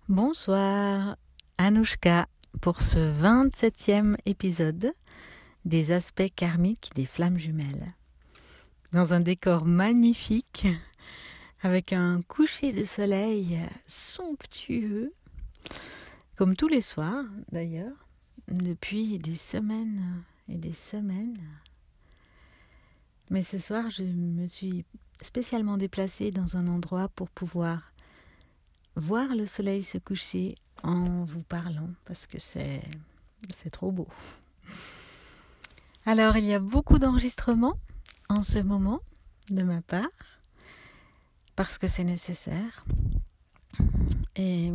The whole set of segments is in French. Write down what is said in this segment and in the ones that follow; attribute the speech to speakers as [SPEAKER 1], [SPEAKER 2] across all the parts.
[SPEAKER 1] Bonsoir, Anouchka, pour ce 27e épisode des aspects karmiques des flammes jumelles. Dans un décor magnifique, avec un coucher de soleil somptueux, comme tous les soirs d'ailleurs, depuis des semaines et des semaines. Mais ce soir, je me suis spécialement déplacée dans un endroit pour pouvoir voir le soleil se coucher en vous parlant, parce que c'est trop beau. Alors, il y a beaucoup d'enregistrements en ce moment, de ma part, parce que c'est nécessaire. Et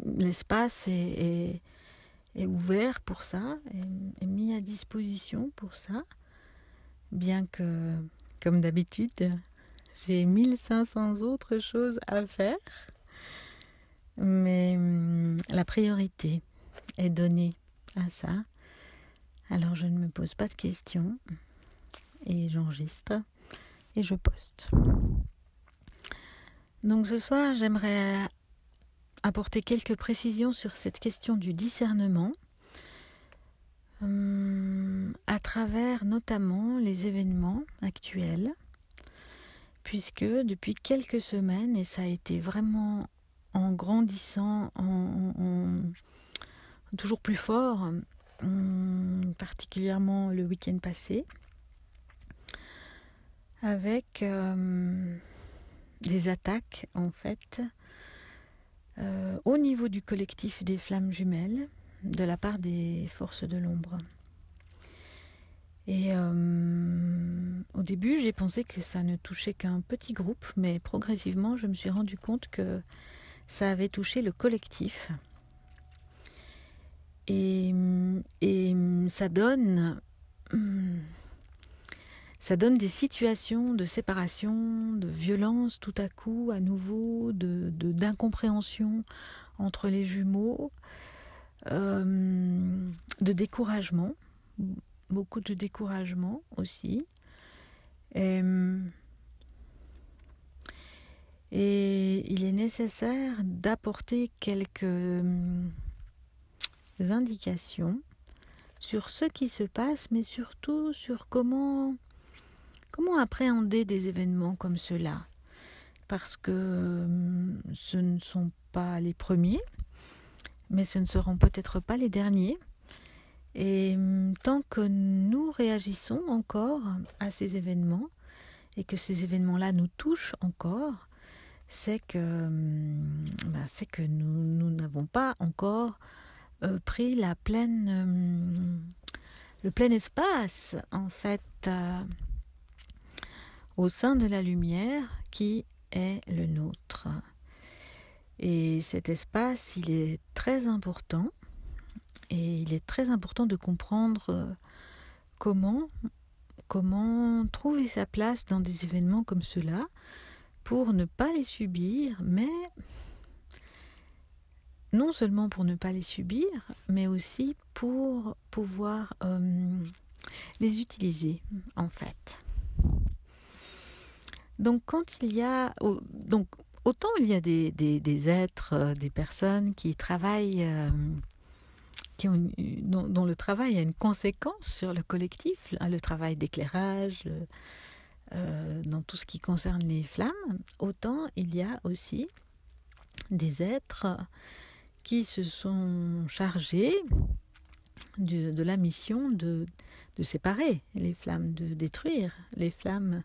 [SPEAKER 1] l'espace est ouvert pour ça, est mis à disposition pour ça, bien que, comme d'habitude, j'ai 1500 autres choses à faire. Mais la priorité est donnée à ça. Alors je ne me pose pas de questions et j'enregistre et je poste. Donc ce soir, j'aimerais apporter quelques précisions sur cette question du discernement à travers notamment les événements actuels, puisque depuis quelques semaines, et ça a été vraiment en grandissant, en toujours plus fort, particulièrement le week-end passé, avec des attaques en fait au niveau du collectif des flammes jumelles de la part des forces de l'ombre. Et au début, j'ai pensé que ça ne touchait qu'un petit groupe, mais progressivement, je me suis rendu compte que ça avait touché le collectif. Et ça donne des situations de séparation, de violence tout à coup, à nouveau, d'incompréhension entre les jumeaux, de découragement, beaucoup de découragement aussi. Et il est nécessaire d'apporter quelques indications sur ce qui se passe, mais surtout sur comment appréhender des événements comme cela. Parce que ce ne sont pas les premiers, mais ce ne seront peut-être pas les derniers. Et tant que nous réagissons encore à ces événements, et que ces événements-là nous touchent encore, c'est que nous n'avons pas encore pris le plein espace, en fait, au sein de la lumière qui est le nôtre. Et cet espace, il est très important, et il est très important de comprendre comment trouver sa place dans des événements comme cela, pour ne pas les subir, mais non seulement pour ne pas les subir, mais aussi pour pouvoir les utiliser, en fait. Donc, autant il y a des êtres, des personnes qui travaillent, dont le travail a une conséquence sur le collectif, le travail d'éclairage, dans tout ce qui concerne les flammes, autant il y a aussi des êtres qui se sont chargés de la mission de séparer les flammes, de détruire les flammes,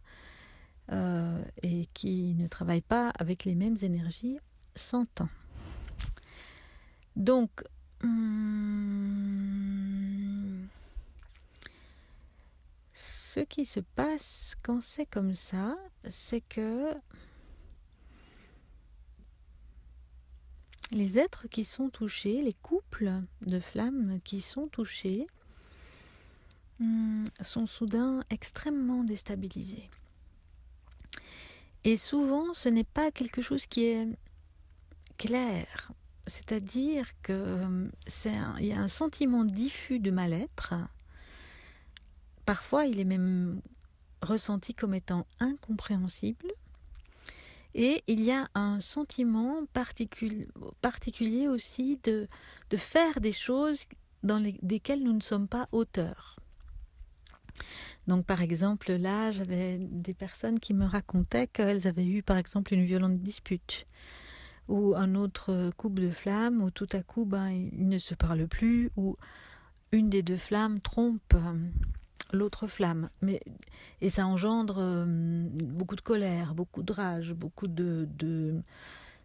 [SPEAKER 1] et qui ne travaillent pas avec les mêmes énergies 100 ans. Donc, ce qui se passe quand c'est comme ça, c'est que les êtres qui sont touchés, les couples de flammes qui sont touchés, sont soudain extrêmement déstabilisés. Et souvent, ce n'est pas quelque chose qui est clair. C'est-à-dire qu'il y a un sentiment diffus de mal-être. Parfois, il est même ressenti comme étant incompréhensible. Et il y a un sentiment particulier aussi de faire des choses desquelles nous ne sommes pas auteurs. Donc par exemple, là, j'avais des personnes qui me racontaient qu'elles avaient eu par exemple une violente dispute ou un autre couple de flammes où tout à coup, ils ne se parlent plus, ou une des deux flammes trompe l'autre flamme. Et ça engendre beaucoup de colère, beaucoup de rage, beaucoup de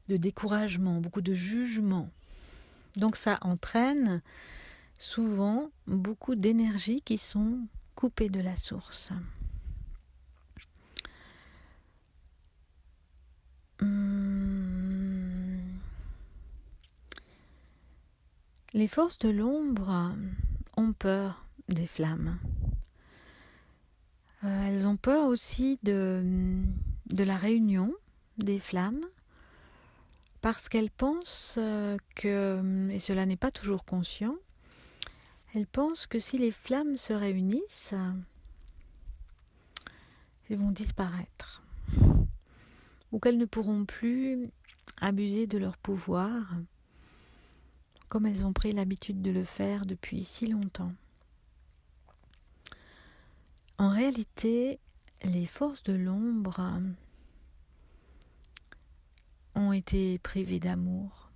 [SPEAKER 1] découragement, beaucoup de jugement. Donc ça entraîne souvent beaucoup d'énergies qui sont coupées de la source. Les forces de l'ombre ont peur des flammes. Elles ont peur aussi de la réunion des flammes, parce qu'elles pensent que, et cela n'est pas toujours conscient, elles pensent que si les flammes se réunissent, elles vont disparaître, ou qu'elles ne pourront plus abuser de leur pouvoir, comme elles ont pris l'habitude de le faire depuis si longtemps. En réalité, les forces de l'ombre ont été privées d'amour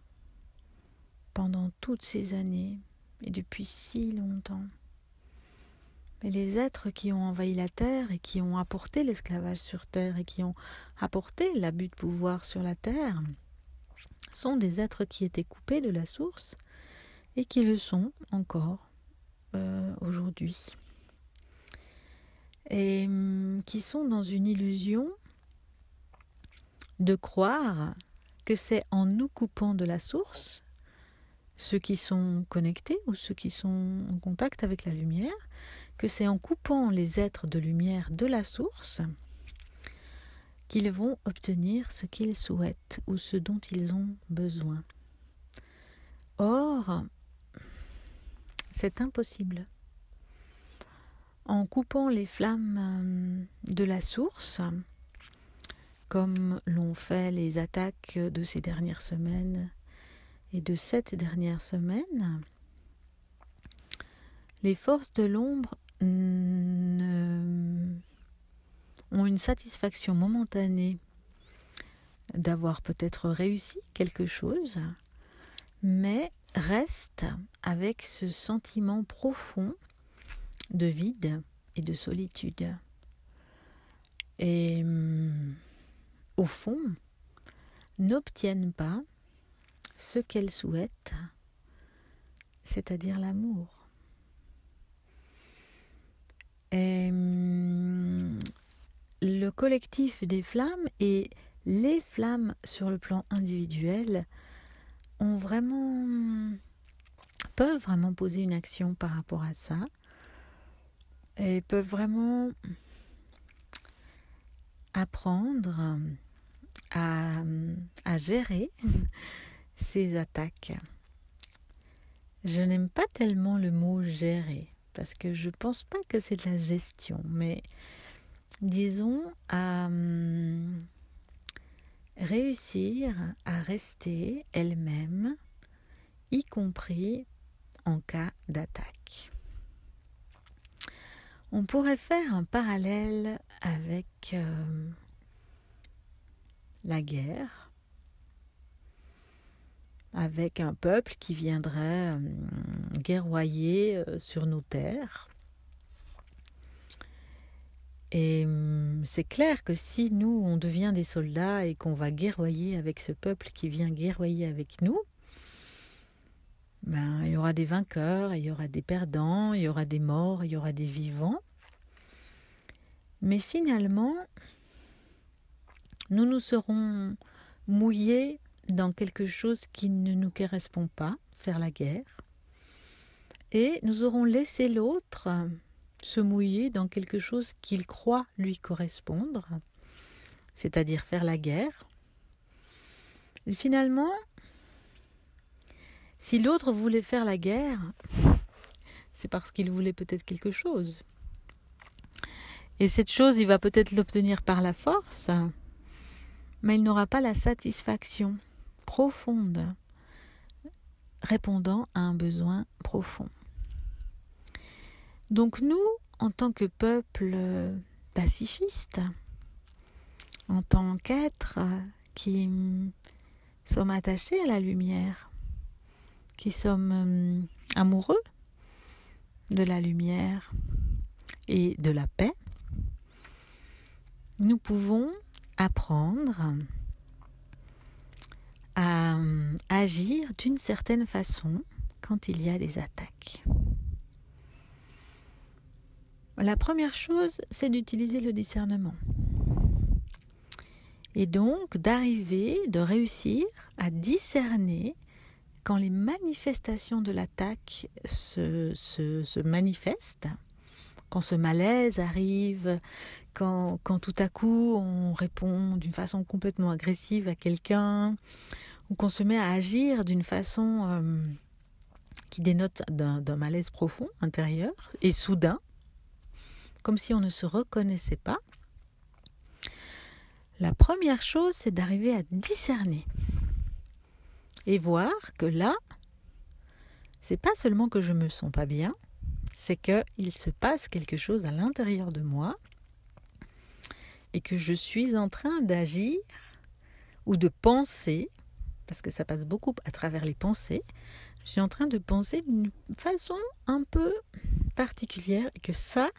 [SPEAKER 1] pendant toutes ces années et depuis si longtemps. Mais les êtres qui ont envahi la Terre et qui ont apporté l'esclavage sur Terre et qui ont apporté l'abus de pouvoir sur la Terre sont des êtres qui étaient coupés de la source et qui le sont encore aujourd'hui. Et qui sont dans une illusion de croire que c'est en nous coupant de la source, ceux qui sont connectés ou ceux qui sont en contact avec la lumière, que c'est en coupant les êtres de lumière de la source qu'ils vont obtenir ce qu'ils souhaitent ou ce dont ils ont besoin. Or, c'est impossible. En coupant les flammes de la source, comme l'ont fait les attaques de ces dernières semaines et de cette dernière semaine, les forces de l'ombre ont une satisfaction momentanée d'avoir peut-être réussi quelque chose, mais restent avec ce sentiment profond de vide et de solitude. Et au fond, n'obtiennent pas ce qu'elles souhaitent, c'est-à-dire l'amour. Et le collectif des flammes et les flammes sur le plan individuel peuvent vraiment poser une action par rapport à ça et peuvent vraiment apprendre à gérer ces attaques. Je n'aime pas tellement le mot gérer parce que je pense pas que c'est de la gestion, mais disons à réussir à rester elle-même, y compris en cas d'attaque. On pourrait faire un parallèle avec la guerre, avec un peuple qui viendrait guerroyer sur nos terres. Et c'est clair que si nous, on devient des soldats et qu'on va guerroyer avec ce peuple qui vient guerroyer avec nous, il y aura des vainqueurs, il y aura des perdants, il y aura des morts, il y aura des vivants. Mais finalement, nous nous serons mouillés dans quelque chose qui ne nous correspond pas, faire la guerre. Et nous aurons laissé l'autre se mouiller dans quelque chose qu'il croit lui correspondre, c'est-à-dire faire la guerre. Et finalement, si l'autre voulait faire la guerre, c'est parce qu'il voulait peut-être quelque chose. Et cette chose, il va peut-être l'obtenir par la force, mais il n'aura pas la satisfaction profonde répondant à un besoin profond. Donc nous, en tant que peuple pacifiste, en tant qu'êtres qui sommes attachés à la lumière, qui sommes amoureux de la lumière et de la paix, nous pouvons apprendre à agir d'une certaine façon quand il y a des attaques. La première chose, c'est d'utiliser le discernement. Et donc de réussir à discerner quand les manifestations de l'attaque se manifestent, quand ce malaise arrive, quand tout à coup on répond d'une façon complètement agressive à quelqu'un, ou qu'on se met à agir d'une façon qui dénote d'un malaise profond intérieur et soudain, comme si on ne se reconnaissait pas. La première chose, c'est d'arriver à discerner et voir que là, c'est pas seulement que je me sens pas bien, c'est qu'il se passe quelque chose à l'intérieur de moi et que je suis en train d'agir ou de penser, parce que ça passe beaucoup à travers les pensées, je suis en train de penser d'une façon un peu particulière et que ça,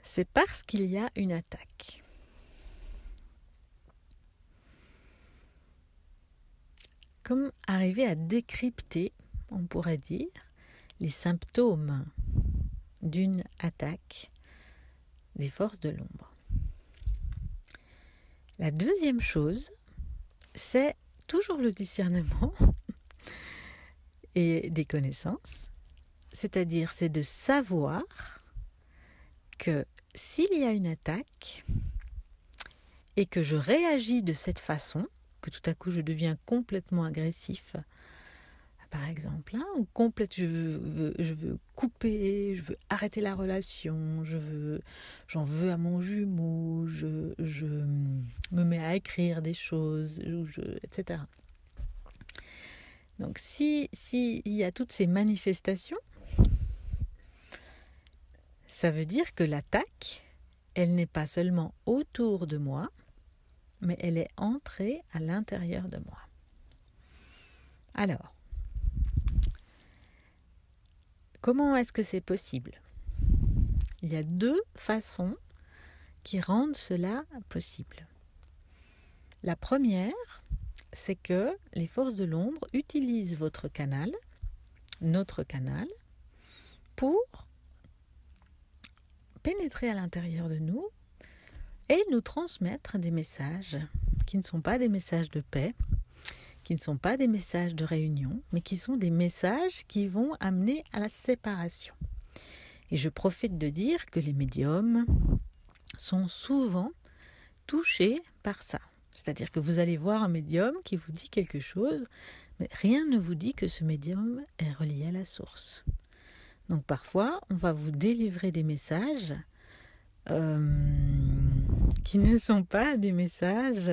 [SPEAKER 1] c'est parce qu'il y a une attaque. Comme arriver à décrypter, on pourrait dire, les symptômes d'une attaque des forces de l'ombre. La deuxième chose, c'est toujours le discernement et des connaissances, c'est-à-dire c'est de savoir que s'il y a une attaque et que je réagis de cette façon, que tout à coup je deviens complètement agressif, par exemple, ou je veux couper, je veux arrêter la relation, j'en veux à mon jumeau, je me mets à écrire des choses, etc. Donc s'il y a toutes ces manifestations, ça veut dire que l'attaque, elle n'est pas seulement autour de moi, mais elle est entrée à l'intérieur de moi. Alors, comment est-ce que c'est possible ? Il y a deux façons qui rendent cela possible. La première, c'est que les forces de l'ombre utilisent votre canal, notre canal, pour pénétrer à l'intérieur de nous et nous transmettre des messages qui ne sont pas des messages de paix, qui ne sont pas des messages de réunion, mais qui sont des messages qui vont amener à la séparation. Et je profite de dire que les médiums sont souvent touchés par ça. C'est-à-dire que vous allez voir un médium qui vous dit quelque chose, mais rien ne vous dit que ce médium est relié à la source. Donc parfois, on va vous délivrer des messages qui ne sont pas des messages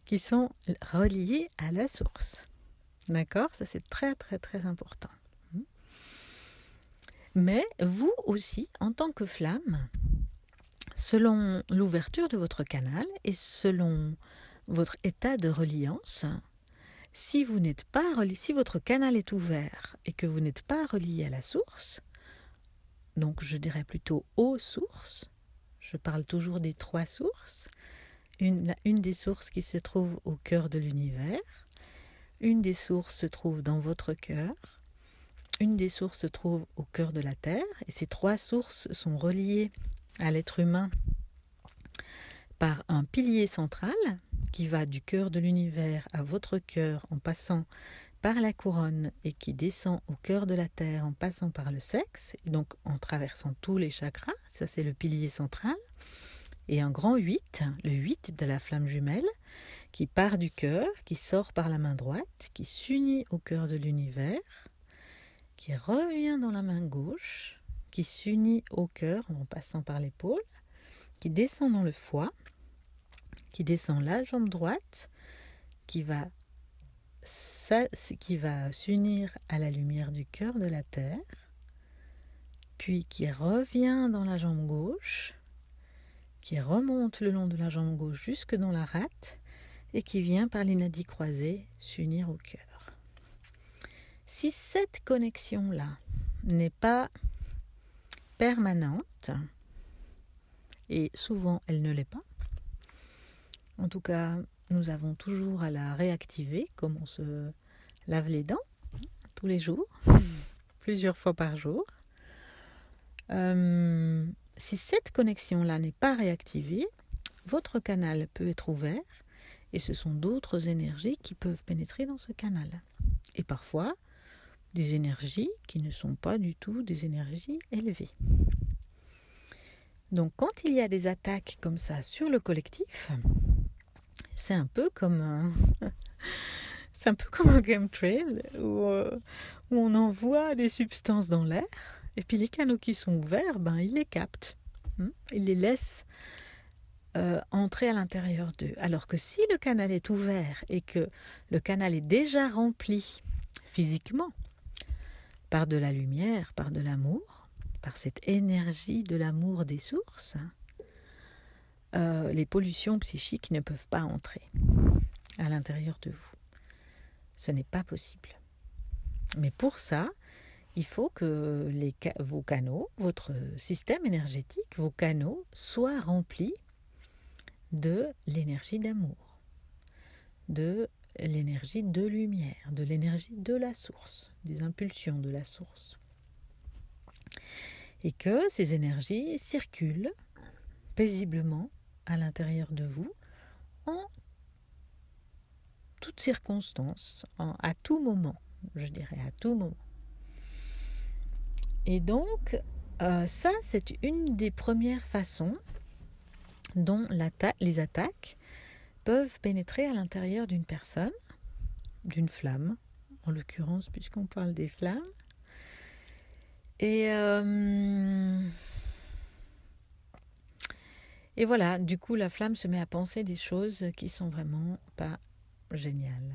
[SPEAKER 1] qui sont reliés à la source. D'accord ? Ça, c'est très, très, très important. Mais vous aussi, en tant que flamme, selon l'ouverture de votre canal et selon votre état de reliance, si votre canal est ouvert et que vous n'êtes pas relié à la source, donc je dirais plutôt aux sources, je parle toujours des trois sources, une des sources qui se trouve au cœur de l'univers, une des sources se trouve dans votre cœur, une des sources se trouve au cœur de la terre, et ces trois sources sont reliées à l'être humain par un pilier central qui va du cœur de l'univers à votre cœur en passant par la couronne et qui descend au cœur de la terre en passant par le sexe, et donc en traversant tous les chakras, ça c'est le pilier central, et un grand 8, le 8 de la flamme jumelle, qui part du cœur, qui sort par la main droite, qui s'unit au cœur de l'univers, qui revient dans la main gauche, qui s'unit au cœur en passant par l'épaule, qui descend dans le foie, qui descend la jambe droite, qui va s'unir à la lumière du cœur de la Terre, puis qui revient dans la jambe gauche, qui remonte le long de la jambe gauche jusque dans la rate et qui vient par les nadis croisés s'unir au cœur. Si cette connexion-là n'est pas permanente, et souvent elle ne l'est pas, en tout cas nous avons toujours à la réactiver comme on se lave les dents tous les jours, plusieurs fois par jour. Si cette connexion-là n'est pas réactivée, votre canal peut être ouvert et ce sont d'autres énergies qui peuvent pénétrer dans ce canal. Et parfois, des énergies qui ne sont pas du tout des énergies élevées. Donc quand il y a des attaques comme ça sur le collectif, c'est un peu comme un chemtrail où on envoie des substances dans l'air et puis les canaux qui sont ouverts, ils les captent. Ils les laissent entrer à l'intérieur d'eux. Alors que si le canal est ouvert et que le canal est déjà rempli physiquement par de la lumière, par de l'amour, par cette énergie de l'amour des sources, les pollutions psychiques ne peuvent pas entrer à l'intérieur de vous. Ce n'est pas possible. Mais pour ça, il faut que vos canaux, votre système énergétique, vos canaux soient remplis de l'énergie d'amour, de l'énergie de lumière, de l'énergie de la source, des impulsions de la source. Et que ces énergies circulent paisiblement à l'intérieur de vous en toutes circonstances, à tout moment, je dirais à tout moment. Et donc, ça, c'est une des premières façons dont les attaques peuvent pénétrer à l'intérieur d'une personne, d'une flamme, en l'occurrence, puisqu'on parle des flammes. Et voilà, du coup, la flamme se met à penser des choses qui sont vraiment pas géniales.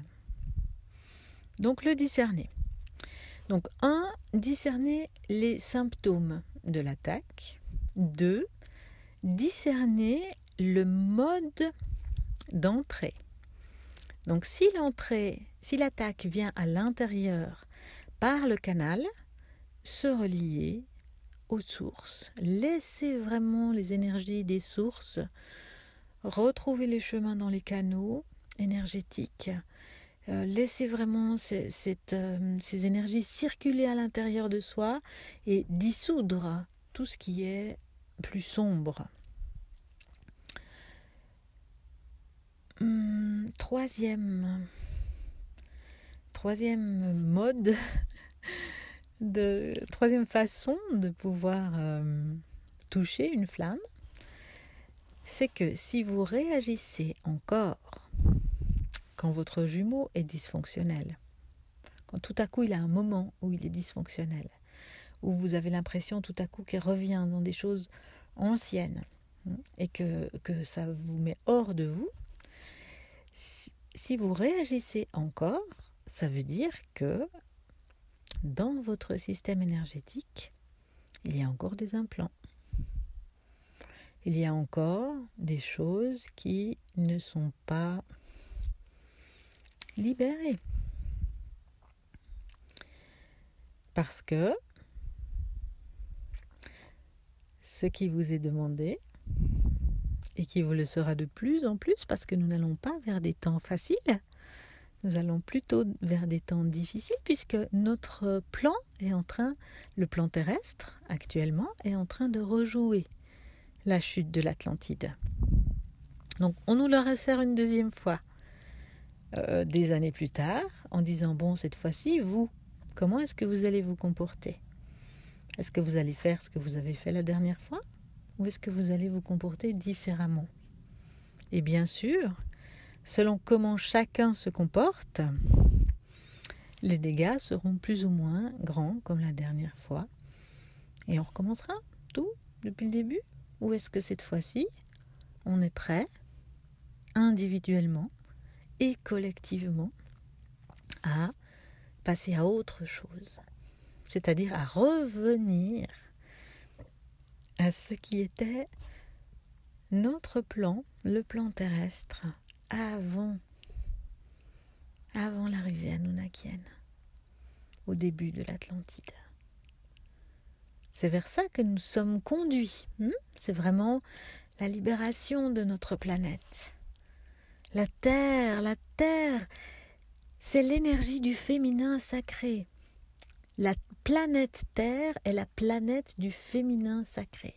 [SPEAKER 1] Donc, le discerner. Donc, 1, discerner les symptômes de l'attaque. 2, discerner le mode d'entrée. Donc, si l'attaque vient à l'intérieur par le canal, se relier aux sources. Laissez vraiment les énergies des sources retrouver les chemins dans les canaux énergétiques. Laissez vraiment ces énergies circuler à l'intérieur de soi et dissoudre tout ce qui est plus sombre. Troisième mode, troisième façon de pouvoir toucher une flamme, c'est que si vous réagissez encore quand votre jumeau est dysfonctionnel, quand tout à coup il a un moment où il est dysfonctionnel, où vous avez l'impression tout à coup qu'il revient dans des choses anciennes et que ça vous met hors de vous, si vous réagissez encore, ça veut dire que dans votre système énergétique, il y a encore des implants. Il y a encore des choses qui ne sont pas libérées. Parce que ce qui vous est demandé, et qui vous le sera de plus en plus, parce que nous n'allons pas vers des temps faciles, nous allons plutôt vers des temps difficiles, puisque notre plan le plan terrestre actuellement, est en train de rejouer la chute de l'Atlantide. Donc on nous le resserre une deuxième fois, des années plus tard, en disant, bon, cette fois-ci, vous, comment est-ce que vous allez vous comporter ? Est-ce que vous allez faire ce que vous avez fait la dernière fois ? Ou est-ce que vous allez vous comporter différemment ? Et bien sûr, selon comment chacun se comporte, les dégâts seront plus ou moins grands comme la dernière fois. Et on recommencera tout depuis le début ? Ou est-ce que cette fois-ci, on est prêt individuellement et collectivement à passer à autre chose, c'est-à-dire à revenir à ce qui était notre plan, le plan terrestre, avant l'arrivée anunnakienne, au début de l'Atlantide. C'est vers ça que nous sommes conduits. C'est vraiment la libération de notre planète. La Terre, c'est l'énergie du féminin sacré. La planète Terre est la planète du féminin sacré.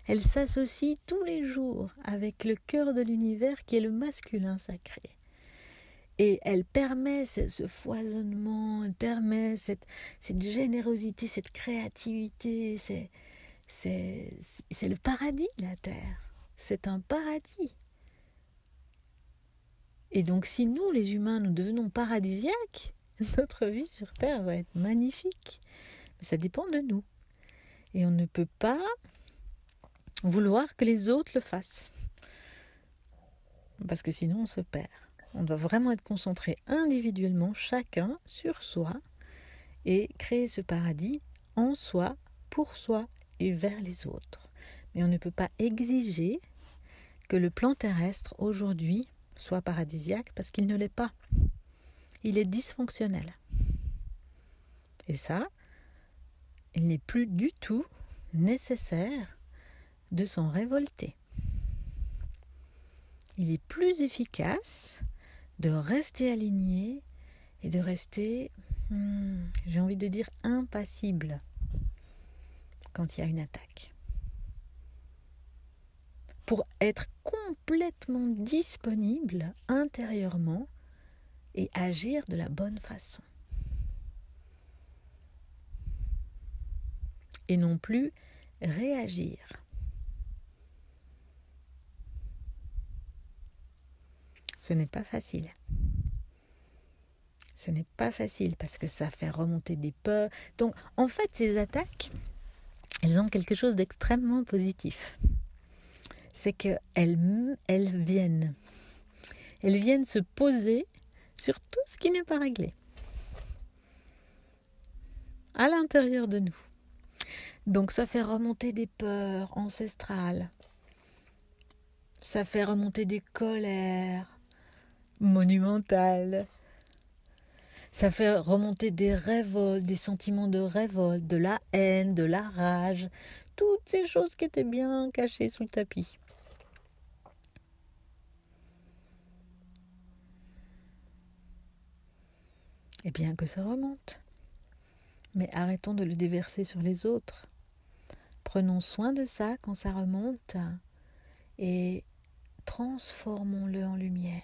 [SPEAKER 1] Elle s'associe tous les jours avec le cœur de l'univers qui est le masculin sacré. Et elle permet ce foisonnement, elle permet cette générosité, cette créativité. C'est le paradis, la Terre. C'est un paradis. Et donc si nous, les humains, nous devenons paradisiaques, notre vie sur Terre va être magnifique. Mais ça dépend de nous. Et on ne peut pas vouloir que les autres le fassent. Parce que sinon on se perd. On doit vraiment être concentré individuellement, chacun sur soi, et créer ce paradis en soi, pour soi et vers les autres. Mais on ne peut pas exiger que le plan terrestre aujourd'hui soit paradisiaque parce qu'il ne l'est pas. Il est dysfonctionnel. Et ça, il n'est plus du tout nécessaire de s'en révolter. Il est plus efficace de rester aligné et de rester, j'ai envie de dire, impassible quand il y a une attaque. Pour être complètement disponible intérieurement et agir de la bonne façon. Et non plus réagir. Ce n'est pas facile. Ce n'est pas facile parce que ça fait remonter des peurs. Donc, en fait, ces attaques, elles ont quelque chose d'extrêmement positif. C'est qu'elles viennent se poser sur tout ce qui n'est pas réglé. À l'intérieur de nous. Donc, ça fait remonter des peurs ancestrales. Ça fait remonter des colères monumentales. Ça fait remonter des révoltes, des sentiments de révolte, de la haine, de la rage, toutes ces choses qui étaient bien cachées sous le tapis. Et bien que ça remonte. Mais arrêtons de le déverser sur les autres. Prenons soin de ça quand ça remonte et transformons-le en lumière.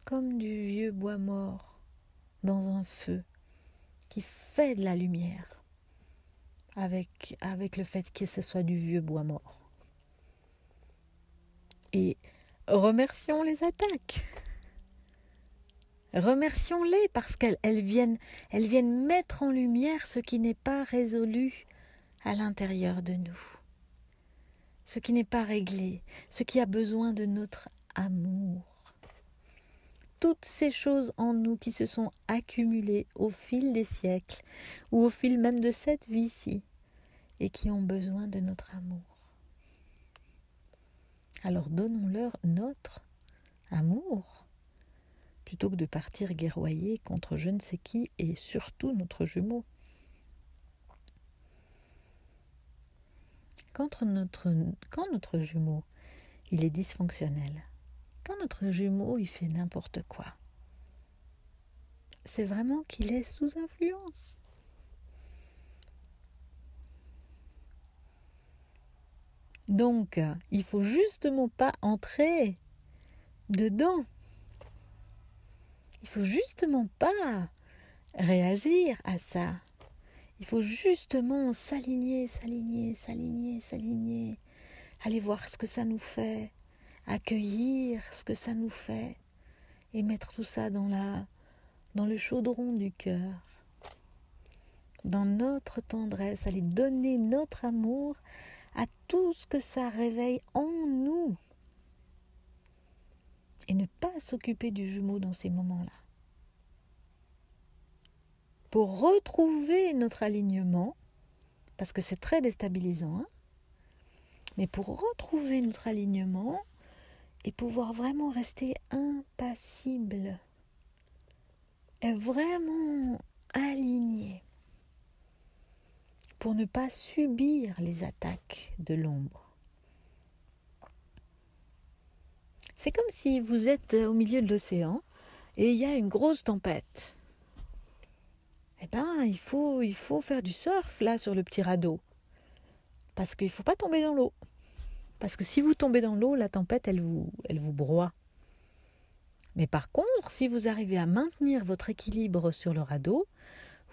[SPEAKER 1] Comme du vieux bois mort dans un feu qui fait de la lumière avec le fait que ce soit du vieux bois mort. Et remercions les attaques. Remercions-les parce qu'elles viennent mettre en lumière ce qui n'est pas résolu à l'intérieur de nous. Ce qui n'est pas réglé, ce qui a besoin de notre amour. Toutes ces choses en nous qui se sont accumulées au fil des siècles ou au fil même de cette vie-ci et qui ont besoin de notre amour. Alors donnons-leur notre amour plutôt que de partir guerroyer contre je ne sais qui et surtout notre jumeau. Quand notre jumeau il est dysfonctionnel, quand notre jumeau il fait n'importe quoi, c'est vraiment qu'il est sous influence. Donc, il faut justement pas entrer dedans. Il faut justement pas réagir à ça. Il faut justement s'aligner, aller voir ce que ça nous fait, accueillir ce que ça nous fait et mettre tout ça dans le chaudron du cœur, dans notre tendresse, aller donner notre amour à tout ce que ça réveille en nous. et ne pas s'occuper du jumeau dans ces moments-là. Pour retrouver notre alignement, parce que c'est très déstabilisant, mais pour retrouver notre alignement et pouvoir vraiment rester impassible et vraiment aligné pour ne pas subir les attaques de l'ombre. C'est comme si vous êtes au milieu de l'océan et il y a une grosse tempête. Eh bien, il faut faire du surf là sur le petit radeau. Parce qu'il ne faut pas tomber dans l'eau. Parce que si vous tombez dans l'eau, la tempête, elle vous broie. Mais par contre, si vous arrivez à maintenir votre équilibre sur le radeau,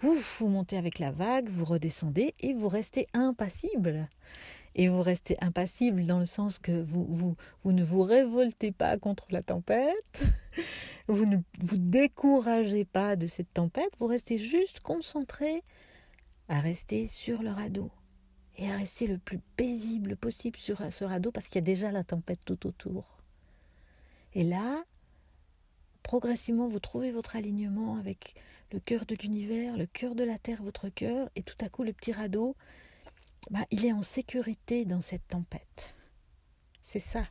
[SPEAKER 1] vous montez avec la vague, vous redescendez et vous restez impassible. Et vous restez impassible dans le sens que vous ne vous révoltez pas contre la tempête, vous ne vous découragez pas de cette tempête, vous restez juste concentré à rester sur le radeau. Et à rester le plus paisible possible sur ce radeau parce qu'il y a déjà la tempête tout autour. Et là, progressivement, vous trouvez votre alignement avec le cœur de l'univers, le cœur de la terre, votre cœur, et tout à coup, le petit radeau, il est en sécurité dans cette tempête. C'est ça.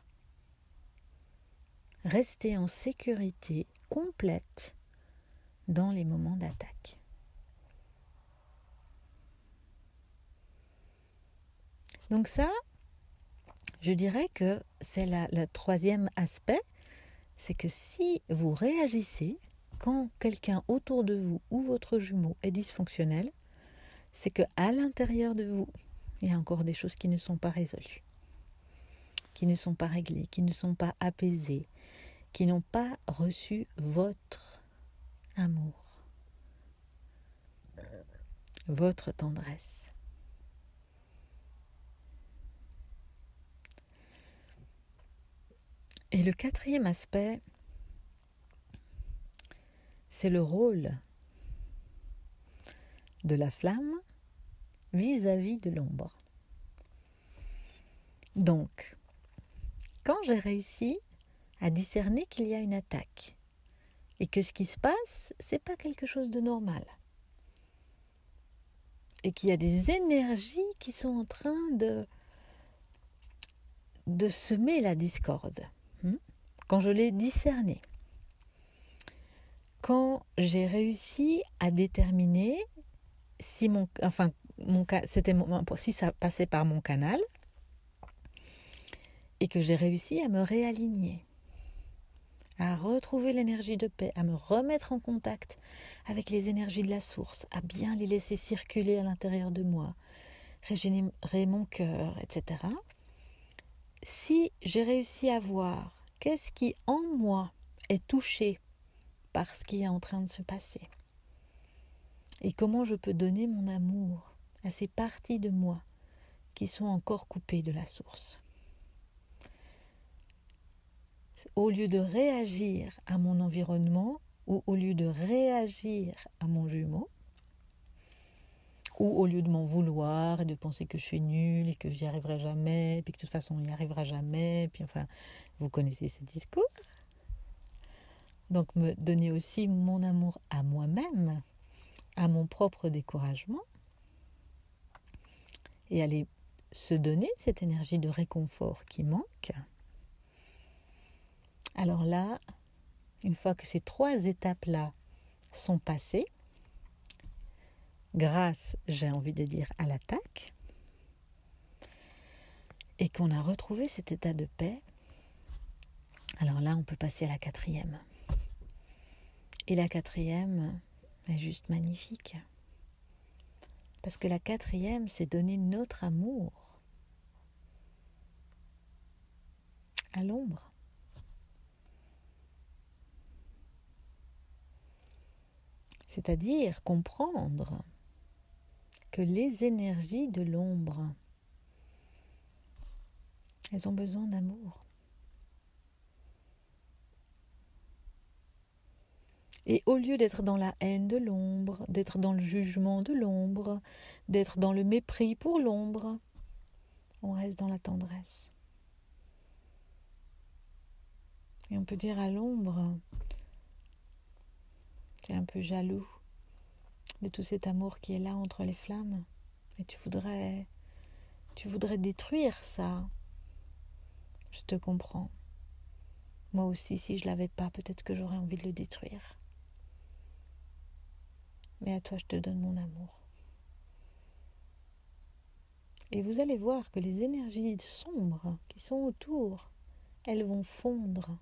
[SPEAKER 1] Rester en sécurité complète dans les moments d'attaque. Donc ça, je dirais que c'est le troisième aspect, c'est que si vous réagissez quand quelqu'un autour de vous ou votre jumeau est dysfonctionnel, c'est qu'à l'intérieur de vous, il y a encore des choses qui ne sont pas résolues, qui ne sont pas réglées, qui ne sont pas apaisées, qui n'ont pas reçu votre amour, votre tendresse. Et le quatrième aspect, c'est le rôle de la flamme vis-à-vis de l'ombre. Donc, quand j'ai réussi à discerner qu'il y a une attaque et que ce qui se passe, c'est pas quelque chose de normal et qu'il y a des énergies qui sont en train de semer la discorde. Quand je l'ai discerné, quand j'ai réussi à déterminer si si ça passait par mon canal et que j'ai réussi à me réaligner, à retrouver l'énergie de paix, à me remettre en contact avec les énergies de la source, à bien les laisser circuler à l'intérieur de moi, régénérer mon cœur, etc. Si j'ai réussi à voir qu'est-ce qui en moi est touché par ce qui est en train de se passer et comment je peux donner mon amour à ces parties de moi qui sont encore coupées de la source. Au lieu de réagir à mon environnement ou au lieu de réagir à mon jumeau, ou au lieu de m'en vouloir et de penser que je suis nulle et que j'y arriverai jamais, et puis que de toute façon on n'y arrivera jamais, puis enfin, vous connaissez ce discours. Donc me donner aussi mon amour à moi-même, à mon propre découragement, et aller se donner cette énergie de réconfort qui manque. Alors là, une fois que ces 3 étapes-là sont passées, grâce, j'ai envie de dire, à l'attaque, et qu'on a retrouvé cet état de paix, alors là, on peut passer à la 4e. Et la 4e est juste magnifique. Parce que la 4e, c'est donner notre amour à l'ombre. C'est-à-dire comprendre que les énergies de l'ombre, elles ont besoin d'amour. Et au lieu d'être dans la haine de l'ombre, d'être dans le jugement de l'ombre, d'être dans le mépris pour l'ombre, on reste dans la tendresse. Et on peut dire à l'ombre, tu es un peu jaloux de tout cet amour qui est là entre les flammes. Et tu voudrais détruire ça. Je te comprends. Moi aussi, si je l'avais pas, peut-être que j'aurais envie de le détruire. Mais à toi, je te donne mon amour. Et vous allez voir que les énergies sombres qui sont autour, elles vont fondre.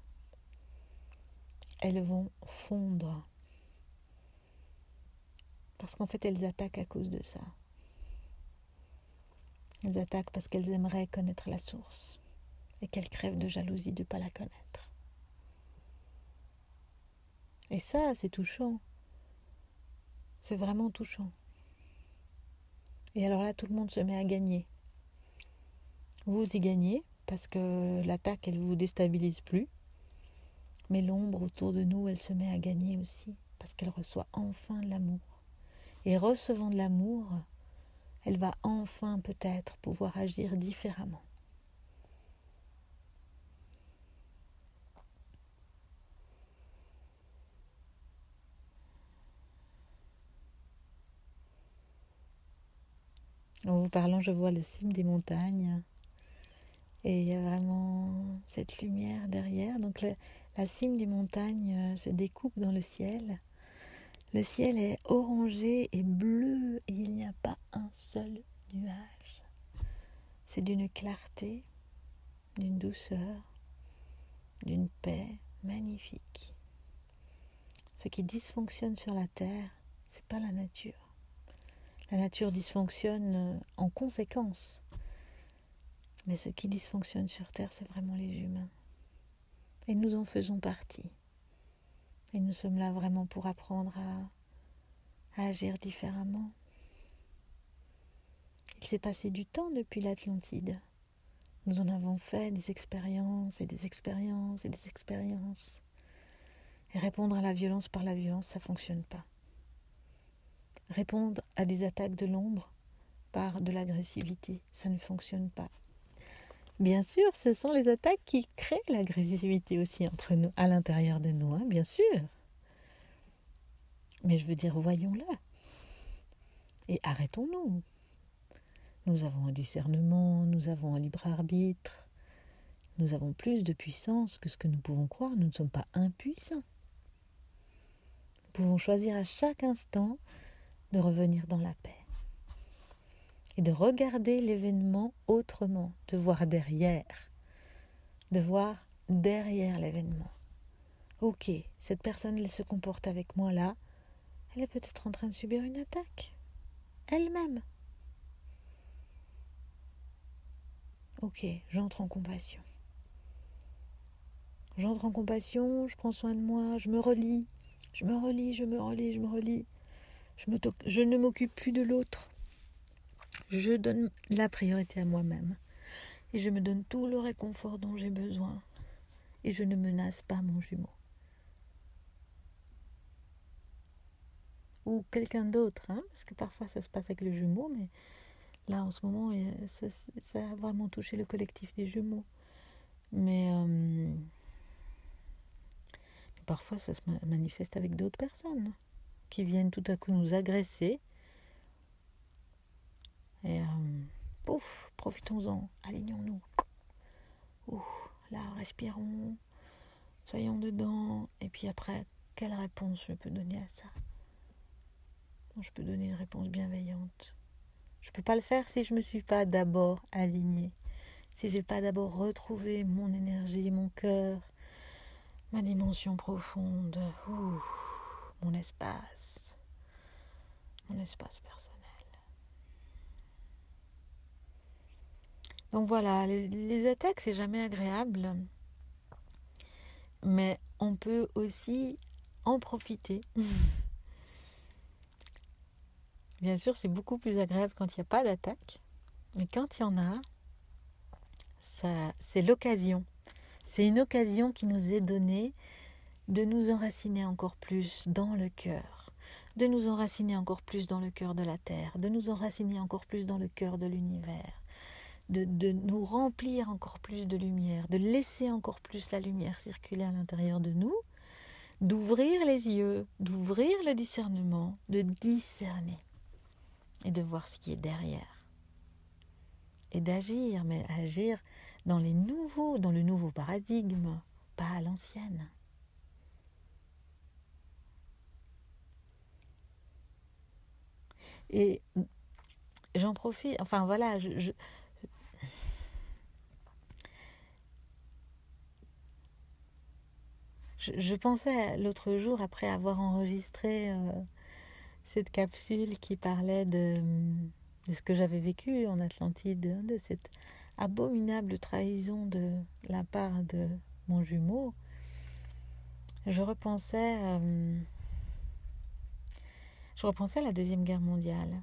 [SPEAKER 1] Elles vont fondre. Parce qu'en fait, elles attaquent à cause de ça. Elles attaquent parce qu'elles aimeraient connaître la source. Et qu'elles crèvent de jalousie de ne pas la connaître. Et ça, c'est touchant. C'est vraiment touchant. Et alors là, tout le monde se met à gagner. Vous y gagnez parce que l'attaque, elle ne vous déstabilise plus. Mais l'ombre autour de nous, elle se met à gagner aussi parce qu'elle reçoit enfin de l'amour. Et recevant de l'amour, elle va enfin peut-être pouvoir agir différemment. En vous parlant, je vois le cime des montagnes. Et il y a vraiment cette lumière derrière. Donc la cime des montagnes se découpe dans le ciel. Le ciel est orangé et bleu et il n'y a pas un seul nuage. C'est d'une clarté, d'une douceur, d'une paix magnifique. Ce qui dysfonctionne sur la terre, c'est pas la nature. La nature dysfonctionne en conséquence. Mais ce qui dysfonctionne sur terre, c'est vraiment les humains. Et nous en faisons partie. Et nous sommes là vraiment pour apprendre à agir différemment. Il s'est passé du temps depuis l'Atlantide. Nous en avons fait des expériences et des expériences et des expériences. Et répondre à la violence par la violence, ça ne fonctionne pas. Répondre à des attaques de l'ombre par de l'agressivité, ça ne fonctionne pas. Bien sûr, ce sont les attaques qui créent l'agressivité aussi entre nous, à l'intérieur de nous, bien sûr. Mais je veux dire, voyons-le. Et arrêtons-nous. Nous avons un discernement, nous avons un libre arbitre. Nous avons plus de puissance que ce que nous pouvons croire. Nous ne sommes pas impuissants. Nous pouvons choisir à chaque instant de revenir dans la paix. Et de regarder l'événement autrement, de voir derrière. De voir derrière l'événement. Ok, cette personne, elle se comporte avec moi là. Elle est peut-être en train de subir une attaque. Elle-même. Ok, j'entre en compassion. J'entre en compassion, je prends soin de moi, je me relie. Je ne m'occupe plus de l'autre. Je donne la priorité à moi-même. Et je me donne tout le réconfort dont j'ai besoin. Et je ne menace pas mon jumeau. Ou quelqu'un d'autre, parce que parfois ça se passe avec le jumeau, mais là en ce moment, ça a vraiment touché le collectif des jumeaux. Mais parfois ça se manifeste avec d'autres personnes qui viennent tout à coup nous agresser. Et pouf, profitons-en, alignons-nous. Là, respirons, soyons dedans. Et puis après, quelle réponse je peux donner à ça? Je peux donner une réponse bienveillante. Je ne peux pas le faire si je ne me suis pas d'abord alignée. Si je n'ai pas d'abord retrouvé mon énergie, mon cœur, ma dimension profonde, mon espace personnel. Donc voilà, les attaques, c'est jamais agréable, mais on peut aussi en profiter. Bien sûr, c'est beaucoup plus agréable quand il n'y a pas d'attaque, mais quand il y en a, c'est l'occasion. C'est une occasion qui nous est donnée de nous enraciner encore plus dans le cœur, de nous enraciner encore plus dans le cœur de la terre, de nous enraciner encore plus dans le cœur de l'univers, de nous remplir encore plus de lumière, de laisser encore plus la lumière circuler à l'intérieur de nous, d'ouvrir les yeux, d'ouvrir le discernement, de discerner et de voir ce qui est derrière. Et d'agir, mais agir dans le nouveau paradigme, pas à l'ancienne. Et j'en profite, enfin voilà, je pensais l'autre jour, après avoir enregistré cette capsule qui parlait de ce que j'avais vécu en Atlantide, de cette abominable trahison de la part de mon jumeau, je repensais à la Deuxième Guerre mondiale.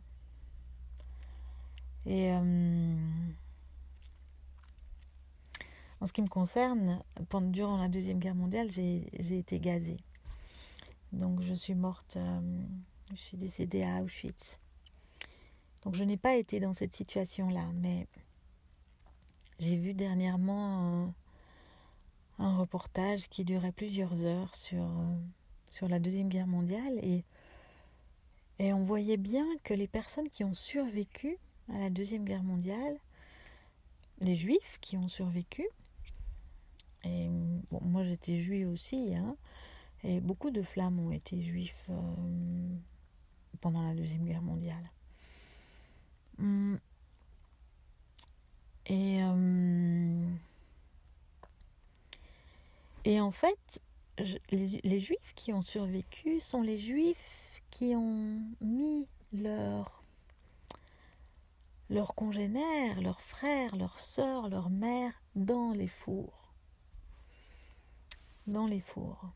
[SPEAKER 1] Et en ce qui me concerne, durant la Deuxième Guerre mondiale, j'ai été gazée. Donc je suis morte, je suis décédée à Auschwitz. Donc je n'ai pas été dans cette situation-là, mais j'ai vu dernièrement un reportage qui durait plusieurs heures sur la Deuxième Guerre mondiale et on voyait bien que les personnes qui ont survécu à la Deuxième Guerre mondiale, les Juifs qui ont survécu, et bon, moi j'étais juive aussi, et beaucoup de flammes ont été juifs pendant la Deuxième Guerre mondiale. Et en fait, les Juifs qui ont survécu sont les Juifs qui ont mis leurs congénères, leurs frères, leurs sœurs, leurs mères dans les fours. Dans les fours.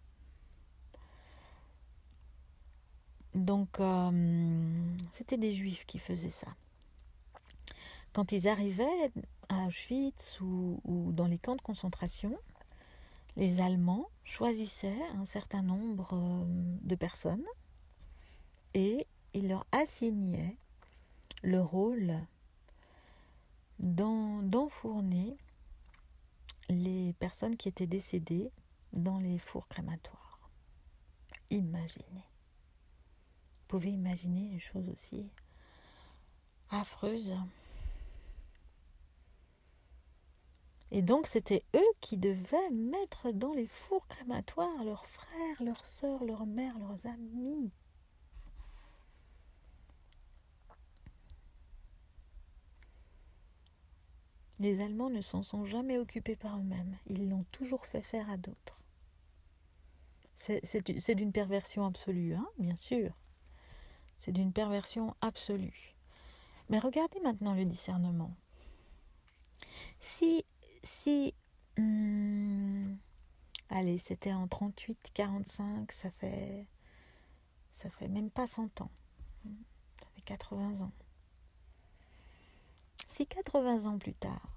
[SPEAKER 1] Donc, c'était des Juifs qui faisaient ça. Quand ils arrivaient à Auschwitz ou dans les camps de concentration, les Allemands choisissaient un certain nombre de personnes et ils leur assignaient le rôle d'enfourner les personnes qui étaient décédées dans les fours crématoires. Imaginez. Vous pouvez imaginer une chose aussi affreuse. Et donc c'était eux qui devaient mettre dans les fours crématoires leurs frères, leurs sœurs, leurs mères, leurs amis. Les Allemands ne s'en sont jamais occupés par eux-mêmes. Ils l'ont toujours fait faire à d'autres. C'est d'une perversion absolue, bien sûr. C'est d'une perversion absolue. Mais regardez maintenant le discernement. Allez, c'était en 38-45, ça fait même pas 100 ans. Ça fait 80 ans. Si 80 ans plus tard,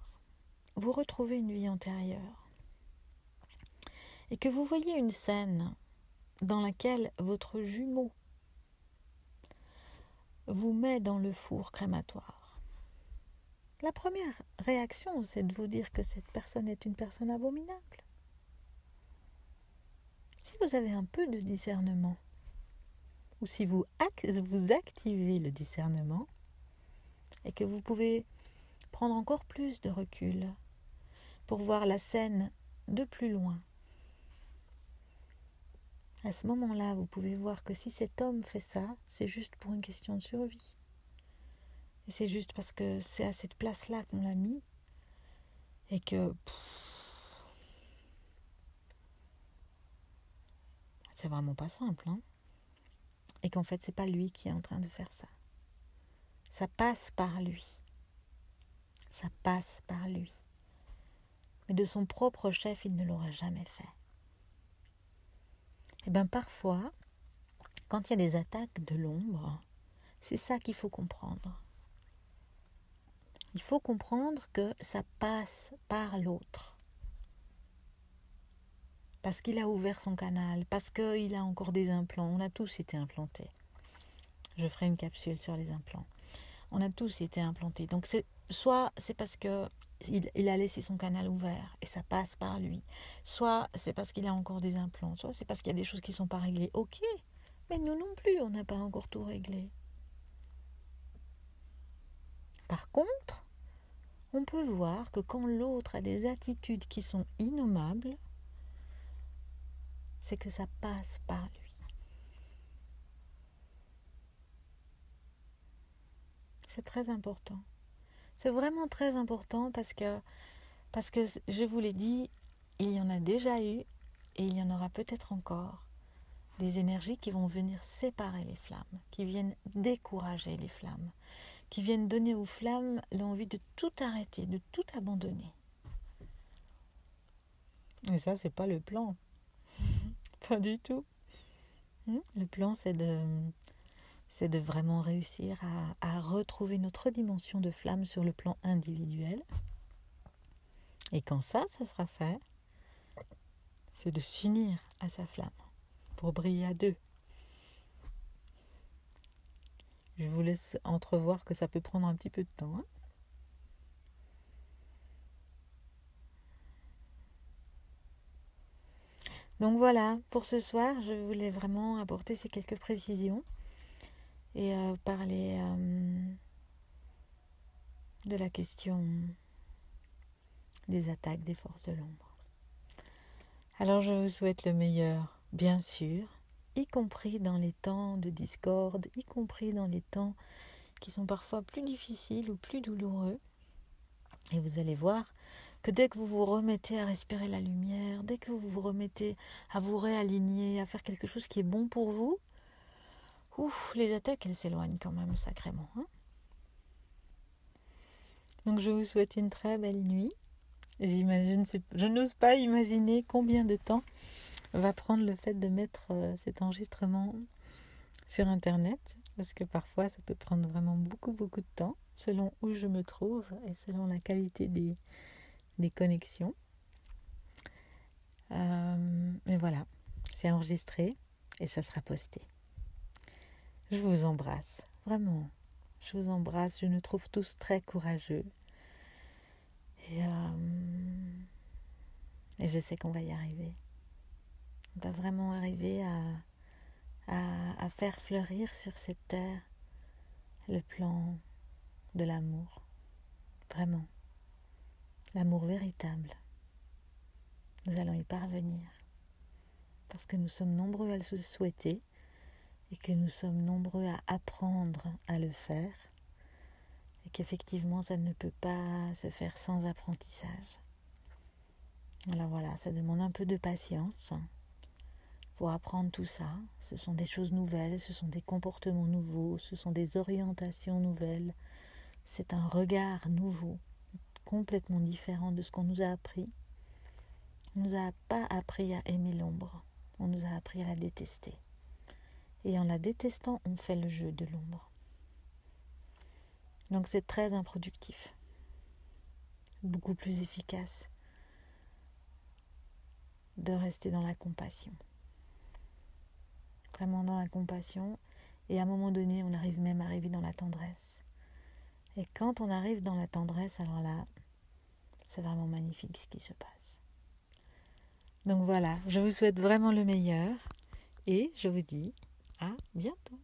[SPEAKER 1] vous retrouvez une vie antérieure et que vous voyez une scène dans laquelle votre jumeau vous met dans le four crématoire, la première réaction, c'est de vous dire que cette personne est une personne abominable. Si vous avez un peu de discernement, ou si vous activez le discernement, et que vous pouvez prendre encore plus de recul pour voir la scène de plus loin, à ce moment-là, vous pouvez voir que si cet homme fait ça, c'est juste pour une question de survie. Et c'est juste parce que c'est à cette place-là qu'on l'a mis, et que c'est vraiment pas simple, et qu'en fait c'est pas lui qui est en train de faire ça. Ça passe par lui. Ça passe par lui. Mais de son propre chef, il ne l'aurait jamais fait. Et bien parfois, quand il y a des attaques de l'ombre, c'est ça qu'il faut comprendre. Il faut comprendre que ça passe par l'autre. Parce qu'il a ouvert son canal, parce qu'il a encore des implants. On a tous été implantés. Je ferai une capsule sur les implants. On a tous été implantés. Donc soit c'est parce que il a laissé son canal ouvert et ça passe par lui. Soit c'est parce qu'il a encore des implants. Soit c'est parce qu'il y a des choses qui ne sont pas réglées. Ok, mais nous non plus, on n'a pas encore tout réglé. Par contre, on peut voir que quand l'autre a des attitudes qui sont innommables, c'est que ça passe par lui. C'est très important. C'est vraiment très important parce que je vous l'ai dit, il y en a déjà eu et il y en aura peut-être encore des énergies qui vont venir séparer les flammes, qui viennent décourager les flammes, qui viennent donner aux flammes l'envie de tout arrêter, de tout abandonner. Et ça, c'est pas le plan. Pas du tout. Le plan, c'est de vraiment réussir à retrouver notre dimension de flamme sur le plan individuel. Et quand ça sera fait, c'est de s'unir à sa flamme pour briller à deux. Je vous laisse entrevoir que ça peut prendre un petit peu de temps. Donc voilà, pour ce soir, je voulais vraiment apporter ces quelques précisions et parler de la question des attaques des forces de l'ombre. Alors je vous souhaite le meilleur, bien sûr, y compris dans les temps de discorde, y compris dans les temps qui sont parfois plus difficiles ou plus douloureux. Et vous allez voir que dès que vous vous remettez à respirer la lumière, dès que vous vous remettez à vous réaligner, à faire quelque chose qui est bon pour vous, les attaques, elles s'éloignent quand même sacrément. Donc je vous souhaite une très belle nuit. Je n'ose pas imaginer combien de temps va prendre le fait de mettre cet enregistrement sur Internet, parce que parfois ça peut prendre vraiment beaucoup de temps, selon où je me trouve et selon la qualité des connexions. Mais voilà, c'est enregistré et ça sera posté. Je vous embrasse, vraiment. Je vous embrasse, je nous trouve tous très courageux. Et je sais qu'on va y arriver. On va vraiment arriver à faire fleurir sur cette terre le plan de l'amour. Vraiment. L'amour véritable. Nous allons y parvenir. Parce que nous sommes nombreux à le souhaiter et que nous sommes nombreux à apprendre à le faire. Et qu'effectivement, ça ne peut pas se faire sans apprentissage. Alors voilà, ça demande un peu de patience pour apprendre tout ça. Ce sont des choses nouvelles, ce sont des comportements nouveaux, ce sont des orientations nouvelles. C'est un regard nouveau, complètement différent de ce qu'on nous a appris. On ne nous a pas appris à aimer l'ombre, on nous a appris à la détester. Et en la détestant, on fait le jeu de l'ombre. Donc c'est très improductif, beaucoup plus efficace de rester dans la compassion. Vraiment dans la compassion, et à un moment donné, on arrive même à arriver dans la tendresse. Et quand on arrive dans la tendresse, alors là, c'est vraiment magnifique ce qui se passe. Donc voilà, je vous souhaite vraiment le meilleur, et je vous dis à bientôt.